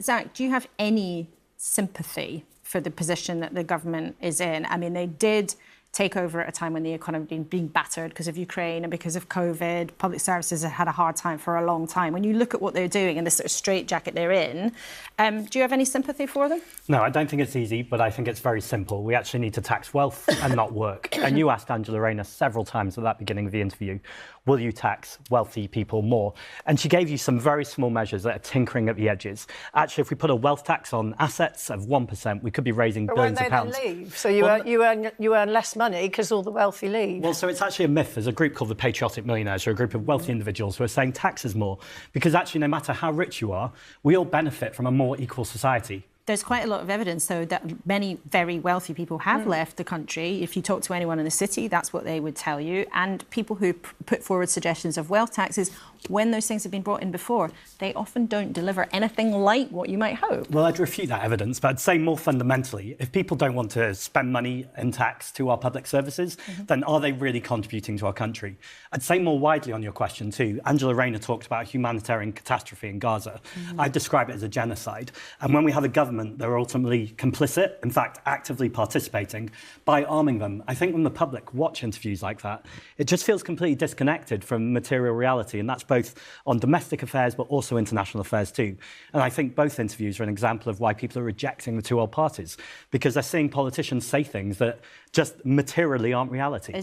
Zack, do you have any sympathy for the position that the government is in? I mean, they did take over at a time when the economy had been battered because of Ukraine and because of COVID. Public services have had a hard time for a long time. When you look at what they're doing and the sort of straitjacket they're in, do you have any sympathy for them? No, I don't think it's easy, but I think it's very simple. We actually need to tax wealth and not work. And you asked Angela Rayner several times at that beginning of the interview, will you tax wealthy people more? And she gave you some very small measures that are tinkering at the edges. Actually, if we put a wealth tax on assets of 1%, we could be raising billions of pounds. But won't they then leave? So you earn less money because all the wealthy leave. Well, so it's actually a myth. There's a group called the Patriotic Millionaires, who are a group of wealthy individuals who are saying taxes more. Because actually, no matter how rich you are, we all benefit from a more equal society. There's quite a lot of evidence, though, that many very wealthy people have left the country. If you talk to anyone in the city, that's what they would tell you. And people who put forward suggestions of wealth taxes, when those things have been brought in before, they often don't deliver anything like what you might hope. Well, I'd refute that evidence, but I'd say more fundamentally, if people don't want to spend money in tax to our public services, then are they really contributing to our country? I'd say more widely on your question, too. Angela Rayner talked about a humanitarian catastrophe in Gaza. I describe it as a genocide. And when we have a government that are ultimately complicit, in fact, actively participating by arming them, I think when the public watch interviews like that, it just feels completely disconnected from material reality. And that's both on domestic affairs, but also international affairs too. And I think both interviews are an example of why people are rejecting the two old parties, because they're seeing politicians say things that just materially aren't reality.